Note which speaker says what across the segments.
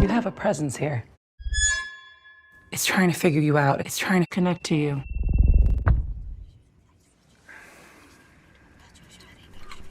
Speaker 1: You have a presence here. It's trying to figure you out. It's trying to connect to you.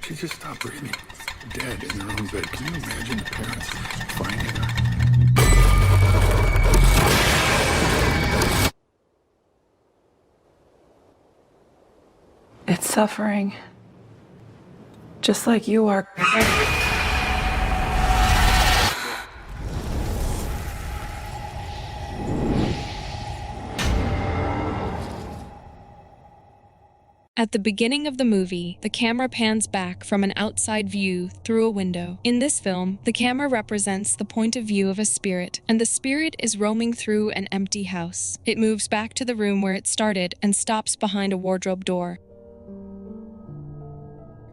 Speaker 2: She just stopped breathing. Dead in her own bed. Can you imagine the parents finding her?
Speaker 1: It's suffering. Just like you are.
Speaker 3: At the beginning of the movie, the camera pans back from an outside view through a window. In this film, the camera represents the point of view of a spirit, and the spirit is roaming through an empty house. It moves back to the room where it started and stops behind a wardrobe door.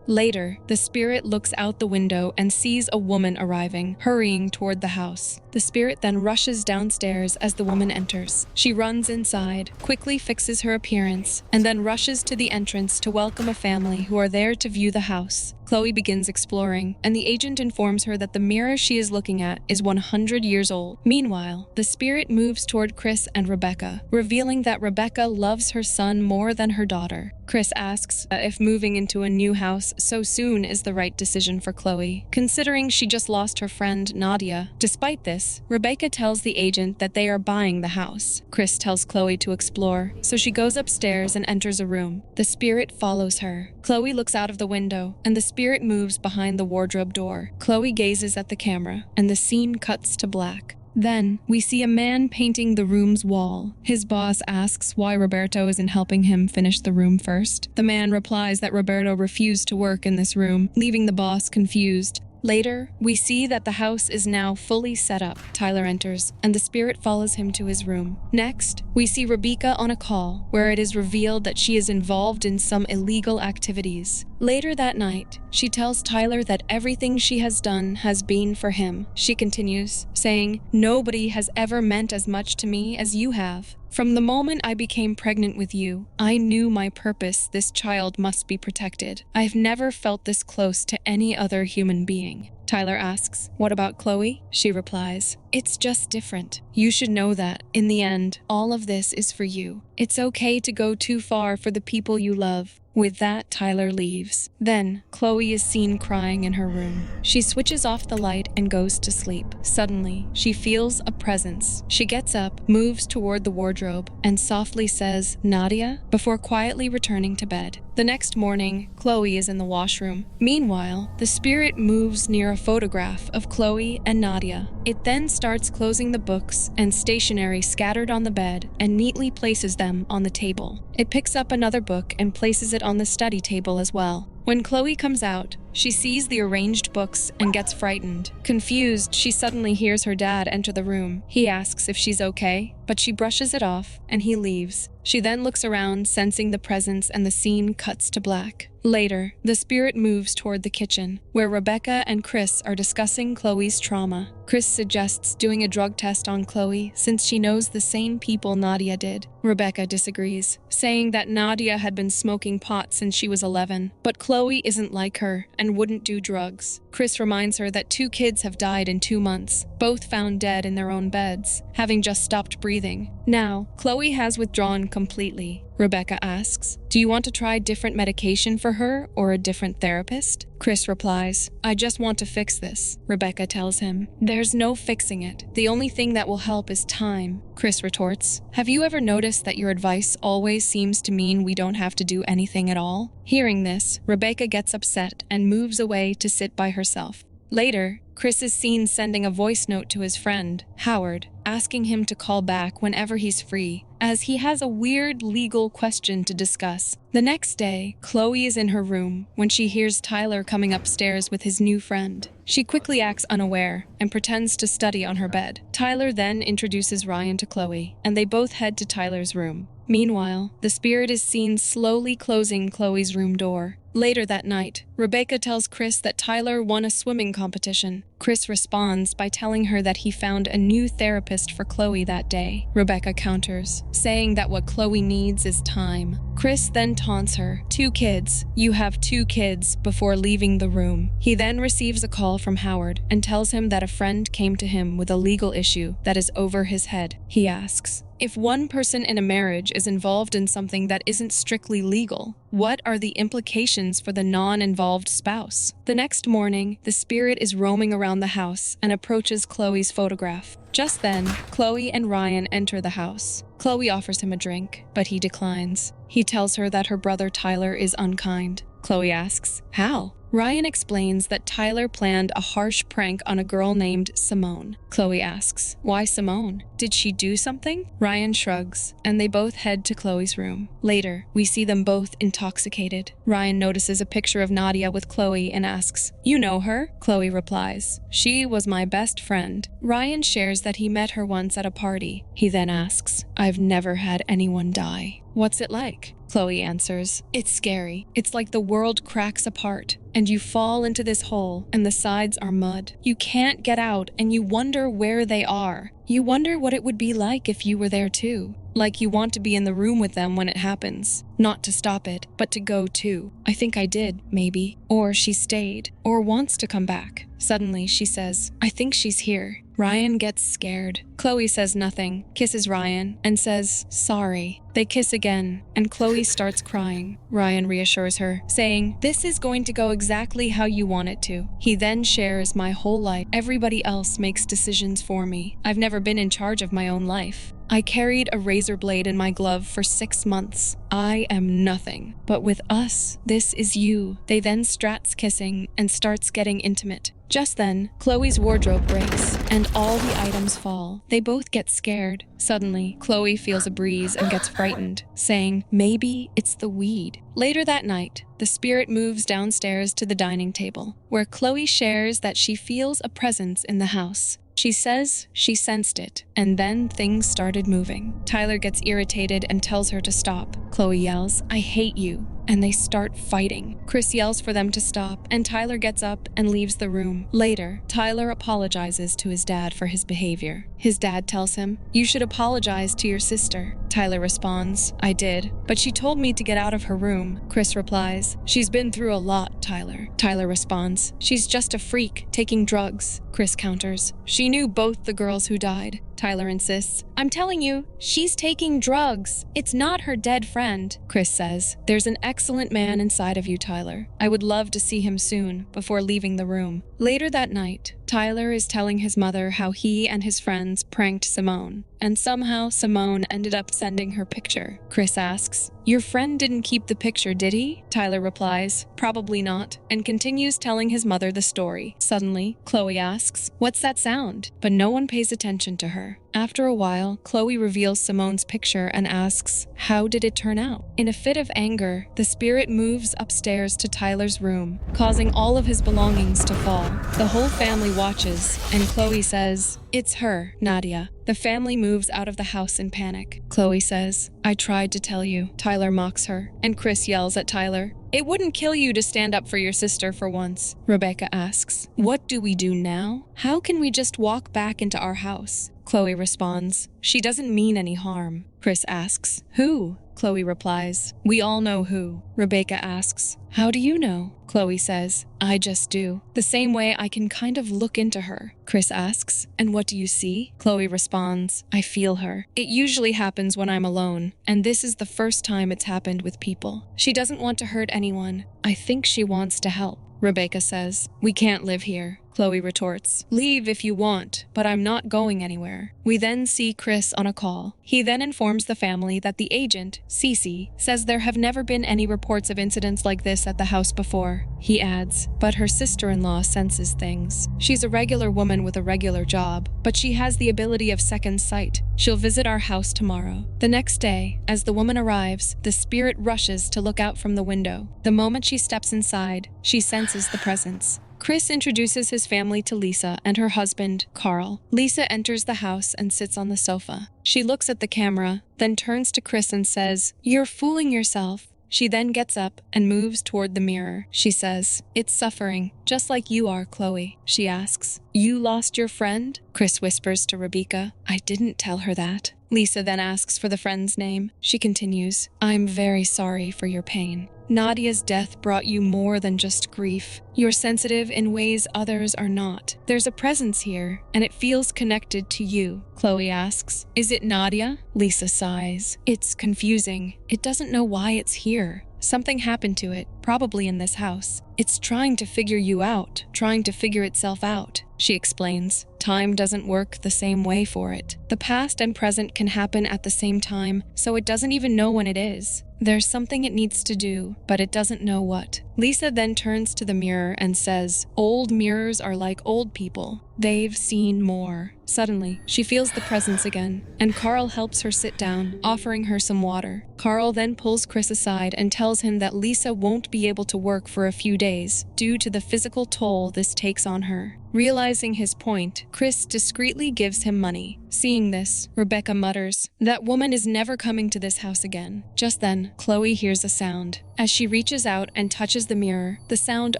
Speaker 3: Later, the spirit looks out the window and sees a woman arriving, hurrying toward the house. The spirit then rushes downstairs as the woman enters. She runs inside, quickly fixes her appearance, and then rushes to the entrance to welcome a family who are there to view the house. Chloe begins exploring, and the agent informs her that the mirror she is looking at is 100 years old. Meanwhile, the spirit moves toward Chris and Rebecca, revealing that Rebecca loves her son more than her daughter. Chris asks if moving into a new house so soon is the right decision for Chloe, considering she just lost her friend Nadia. Despite this, Rebecca tells the agent that they are buying the house. Chris tells Chloe to explore, so she goes upstairs and enters a room. The spirit follows her. Chloe looks out of the window, and the spirit moves behind the wardrobe door. Chloe gazes at the camera, and the scene cuts to black. Then, we see a man painting the room's wall. His boss asks why Roberto isn't helping him finish the room first. The man replies that Roberto refused to work in this room, leaving the boss confused. Later, we see that the house is now fully set up. Tyler enters, and the spirit follows him to his room. Next, we see Rebecca on a call, where it is revealed that she is involved in some illegal activities. Later that night, she tells Tyler that everything she has done has been for him. She continues, saying, "Nobody has ever meant as much to me as you have. From the moment I became pregnant with you, I knew my purpose. This child must be protected. I've never felt this close to any other human being." Tyler asks, "What about Chloe?" She replies, "It's just different. You should know that, in the end, all of this is for you. It's okay to go too far for the people you love." With that, Tyler leaves. Then, Chloe is seen crying in her room. She switches off the light and goes to sleep. Suddenly, she feels a presence. She gets up, moves toward the wardrobe, and softly says, "Nadia," before quietly returning to bed. The next morning, Chloe is in the washroom. Meanwhile, the spirit moves near a photograph of Chloe and Nadia. It then starts closing the books and stationery scattered on the bed and neatly places them on the table. It picks up another book and places it on the study table as well. When Chloe comes out, she sees the arranged books and gets frightened. Confused, she suddenly hears her dad enter the room. He asks if she's okay, but she brushes it off, and he leaves. She then looks around, sensing the presence, and the scene cuts to black. Later, the spirit moves toward the kitchen, where Rebecca and Chris are discussing Chloe's trauma. Chris suggests doing a drug test on Chloe since she knows the same people Nadia did. Rebecca disagrees, saying that Nadia had been smoking pot since she was 11, but Chloe isn't like her and wouldn't do drugs. Chris reminds her that 2 kids have died in 2 months, both found dead in their own beds, having just stopped breathing. Now, Chloe has withdrawn completely. Rebecca asks, "Do you want to try different medication for her or a different therapist?" Chris replies, "I just want to fix this." Rebecca tells him, "There's no fixing it. The only thing that will help is time." Chris retorts, "Have you ever noticed that your advice always seems to mean we don't have to do anything at all?" Hearing this, Rebecca gets upset and moves away to sit by herself. Later, Chris is seen sending a voice note to his friend, Howard, asking him to call back whenever he's free, as he has a weird legal question to discuss. The next day, Chloe is in her room when she hears Tyler coming upstairs with his new friend. She quickly acts unaware and pretends to study on her bed. Tyler then introduces Ryan to Chloe, and they both head to Tyler's room. Meanwhile, the spirit is seen slowly closing Chloe's room door. Later that night, Rebecca tells Chris that Tyler won a swimming competition. Chris responds by telling her that he found a new therapist for Chloe that day. Rebecca counters, saying that what Chloe needs is time. Chris then taunts her, 2 kids, you have 2 kids, before leaving the room. He then receives a call from Howard and tells him that a friend came to him with a legal issue that is over his head. He asks, if one person in a marriage is involved in something that isn't strictly legal, what are the implications for the non-involved spouse? The next morning, the spirit is roaming around the house and approaches Chloe's photograph. Just then, Chloe and Ryan enter the house. Chloe offers him a drink, but he declines. He tells her that her brother Tyler is unkind. Chloe asks, how? Ryan explains that Tyler planned a harsh prank on a girl named Simone. Chloe asks, why Simone? Did she do something? Ryan shrugs, and they both head to Chloe's room. Later, we see them both intoxicated. Ryan notices a picture of Nadia with Chloe and asks, you know her? Chloe replies, she was my best friend. Ryan shares that he met her once at a party. He then asks, I've never had anyone die. What's it like? Chloe answers, it's scary. It's like the world cracks apart, and you fall into this hole, and the sides are mud. You can't get out, and you wonder where they are. You wonder what it would be like if you were there too. Like you want to be in the room with them when it happens. Not to stop it, but to go too. I think I did, maybe. Or she stayed, or wants to come back. Suddenly, she says, I think she's here. Ryan gets scared. Chloe says nothing, kisses Ryan, and says, sorry. They kiss again, and Chloe starts crying. Ryan reassures her, saying, this is going to go exactly how you want it to. He then shares my whole life. Everybody else makes decisions for me. I've never been in charge of my own life. I carried a razor blade in my glove for 6 months. I am nothing. But with us, this is you. They then strats kissing and starts getting intimate. Just then, Chloe's wardrobe breaks, and all the items fall. They both get scared. Suddenly, Chloe feels a breeze and gets frightened, saying, maybe it's the weed. Later that night, the spirit moves downstairs to the dining table, where Chloe shares that she feels a presence in the house. She says she sensed it, and then things started moving. Tyler gets irritated and tells her to stop. Chloe yells, I hate you, and they start fighting. Chris yells for them to stop, and Tyler gets up and leaves the room. Later, Tyler apologizes to his dad for his behavior. His dad tells him, you should apologize to your sister. Tyler responds, I did, but she told me to get out of her room. Chris replies, she's been through a lot, Tyler. Tyler responds, she's just a freak, taking drugs. Chris counters, she knew both the girls who died. Tyler insists, I'm telling you, she's taking drugs. It's not her dead friend. Chris says, there's an excellent man inside of you, Tyler. I would love to see him soon, before leaving the room. Later that night, Tyler is telling his mother how he and his friends pranked Simone, and somehow Simone ended up sending her picture. Chris asks, your friend didn't keep the picture, did he? Tyler replies, probably not, and continues telling his mother the story. Suddenly, Chloe asks, what's that sound? But no one pays attention to her. After a while, Chloe reveals Simone's picture and asks, how did it turn out? In a fit of anger, the spirit moves upstairs to Tyler's room, causing all of his belongings to fall. The whole family watches, and Chloe says, it's her, Nadia. The family moves out of the house in panic. Chloe says, I tried to tell you. Tyler mocks her, and Chris yells at Tyler, it wouldn't kill you to stand up for your sister for once. Rebecca asks, what do we do now? How can we just walk back into our house? Chloe responds, she doesn't mean any harm. Chris asks, who? Chloe replies, we all know who. Rebecca asks, how do you know? Chloe says, I just do. The same way I can kind of look into her. Chris asks, and what do you see? Chloe responds, I feel her. It usually happens when I'm alone, and this is the first time it's happened with people. She doesn't want to hurt anyone. I think she wants to help. Rebecca says, we can't live here. Chloe retorts, leave if you want, but I'm not going anywhere. We then see Chris on a call. He then informs the family that the agent, Cece, says there have never been any reports of incidents like this at the house before. He adds, but her sister-in-law senses things. She's a regular woman with a regular job, but she has the ability of second sight. She'll visit our house tomorrow. The next day, as the woman arrives, the spirit rushes to look out from the window. The moment she steps inside, she senses the presence. Chris introduces his family to Lisa and her husband, Carl. Lisa enters the house and sits on the sofa. She looks at the camera, then turns to Chris and says, you're fooling yourself. She then gets up and moves toward the mirror. She says, "It's suffering, just like you are, Chloe." She asks, "You lost your friend?" Chris whispers to Rebecca. "I didn't tell her that." Lisa then asks for the friend's name. She continues, "I'm very sorry for your pain. Nadia's death brought you more than just grief. You're sensitive in ways others are not. There's a presence here, and it feels connected to you." Chloe asks, "Is it Nadia?" Lisa sighs. "It's confusing. It doesn't know why it's here. Something happened to it, probably in this house. It's trying to figure you out, trying to figure itself out." She explains, "Time doesn't work the same way for it. The past and present can happen at the same time, so it doesn't even know when it is. There's something it needs to do, but it doesn't know what." Lisa then turns to the mirror and says, "Old mirrors are like old people. They've seen more." Suddenly, she feels the presence again, and Carl helps her sit down, offering her some water. Carl then pulls Chris aside and tells him that Lisa won't be able to work for a few days due to the physical toll this takes on her. Realizing his point, Chris discreetly gives him money. Seeing this, Rebecca mutters, "That woman is never coming to this house again." Just then, Chloe hears a sound. As she reaches out and touches the mirror, the sound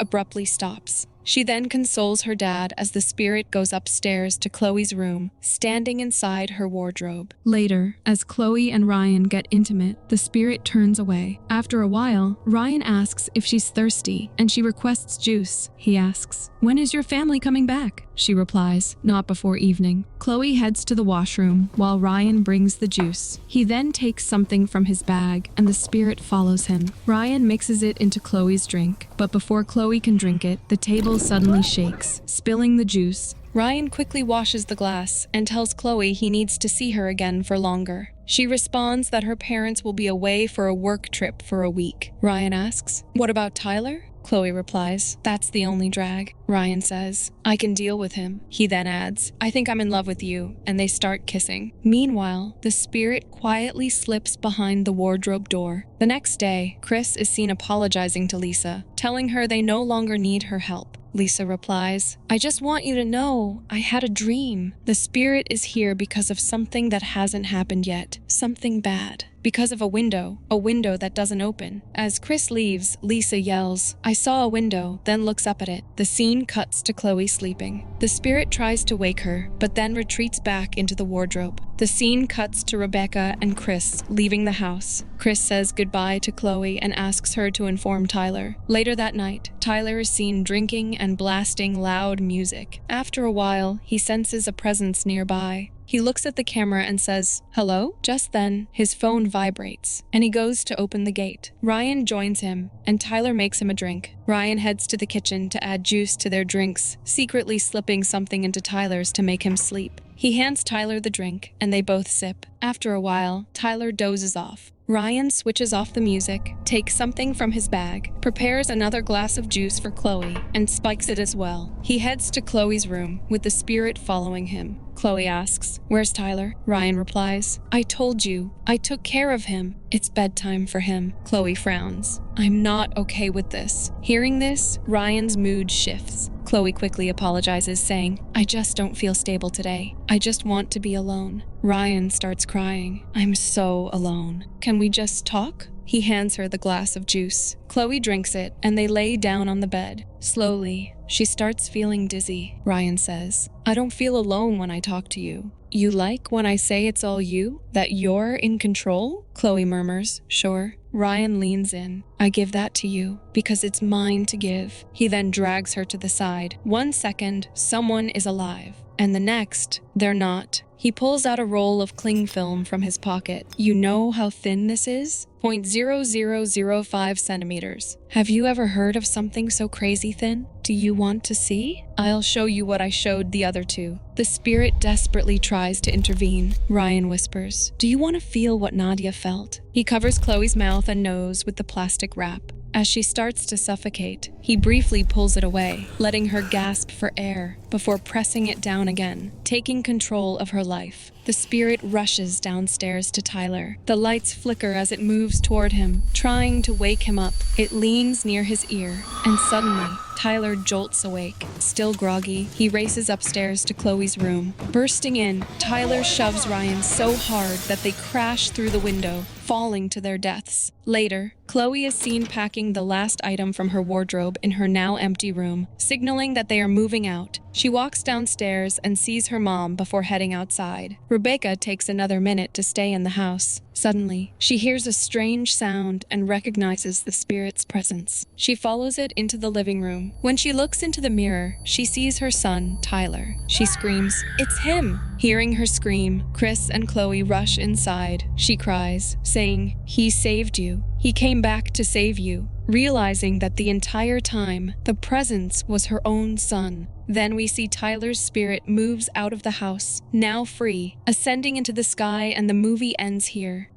Speaker 3: abruptly stops. She then consoles her dad as the spirit goes upstairs to Chloe's room, standing inside her wardrobe. Later, as Chloe and Ryan get intimate, the spirit turns away. After a while, Ryan asks if she's thirsty, and she requests juice. He asks, "When is your family coming back?" She replies, "Not before evening." Chloe heads to the washroom while Ryan brings the juice. He then takes something from his bag and the spirit follows him. Ryan mixes it into Chloe's drink, but before Chloe can drink it, the table suddenly shakes, spilling the juice. Ryan quickly washes the glass and tells Chloe he needs to see her again for longer. She responds that her parents will be away for a work trip for a week. Ryan asks, "What about Tyler?" Chloe replies, "That's the only drag." Ryan says, "I can deal with him." He then adds, "I think I'm in love with you," and they start kissing. Meanwhile, the spirit quietly slips behind the wardrobe door. The next day, Chris is seen apologizing to Lisa, telling her they no longer need her help. Lisa replies, "I just want you to know, I had a dream. The spirit is here because of something that hasn't happened yet, something bad. Because of a window that doesn't open." As Chris leaves, Lisa yells, "I saw a window," then looks up at it. The scene cuts to Chloe sleeping. The spirit tries to wake her, but then retreats back into the wardrobe. The scene cuts to Rebecca and Chris leaving the house. Chris says goodbye to Chloe and asks her to inform Tyler. Later that night, Tyler is seen drinking and blasting loud music. After a while, he senses a presence nearby. He looks at the camera and says, "Hello?" Just then, his phone vibrates, and he goes to open the gate. Ryan joins him, and Tyler makes him a drink. Ryan heads to the kitchen to add juice to their drinks, secretly slipping something into Tyler's to make him sleep. He hands Tyler the drink, and they both sip. After a while, Tyler dozes off. Ryan switches off the music, takes something from his bag, prepares another glass of juice for Chloe, and spikes it as well. He heads to Chloe's room, with the spirit following him. Chloe asks, "Where's Tyler?" Ryan replies, "I told you. I took care of him. It's bedtime for him." Chloe frowns. "I'm not okay with this." Hearing this, Ryan's mood shifts. Chloe quickly apologizes, saying, "I just don't feel stable today. I just want to be alone." Ryan starts crying. "I'm so alone. Can we just talk?" He hands her the glass of juice. Chloe drinks it, and they lay down on the bed. Slowly, she starts feeling dizzy. Ryan says, "I don't feel alone when I talk to you." "You like when I say it's all you? That you're in control?" Chloe murmurs, "Sure." Ryan leans in. "I give that to you, because it's mine to give." He then drags her to the side. 1 second, someone is alive, and the next, they're not. He pulls out a roll of cling film from his pocket. "You know how thin this is? 0.0005 centimeters. Have you ever heard of something so crazy thin? Do you want to see? I'll show you what I showed the other two." The spirit desperately tries to intervene. Ryan whispers, "Do you want to feel what Nadia felt?" He covers Chloe's mouth and nose with the plastic wrap. As she starts to suffocate, he briefly pulls it away, letting her gasp for air. before pressing it down again, taking control of her life. The spirit rushes downstairs to Tyler. The lights flicker as it moves toward him, trying to wake him up. It leans near his ear, and suddenly, Tyler jolts awake. Still groggy, he races upstairs to Chloe's room. Bursting in, Tyler shoves Ryan so hard that they crash through the window, falling to their deaths. Later, Chloe is seen packing the last item from her wardrobe in her now empty room, signaling that they are moving out. She walks downstairs and sees her mom before heading outside. Rebecca takes another minute to stay in the house. Suddenly, she hears a strange sound and recognizes the spirit's presence. She follows it into the living room. When she looks into the mirror, she sees her son, Tyler. She screams, "It's him!" Hearing her scream, Chris and Chloe rush inside. She cries, saying, "He saved you. He came back to save you," realizing that the entire time, the presence was her own son. Then we see Tyler's spirit moves out of the house, now free, ascending into the sky, and the movie ends here.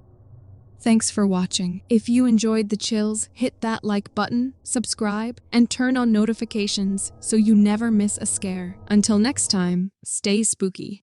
Speaker 3: Thanks for watching. If you enjoyed the chills, hit that like button, subscribe, and turn on notifications so you never miss a scare. Until next time, stay spooky.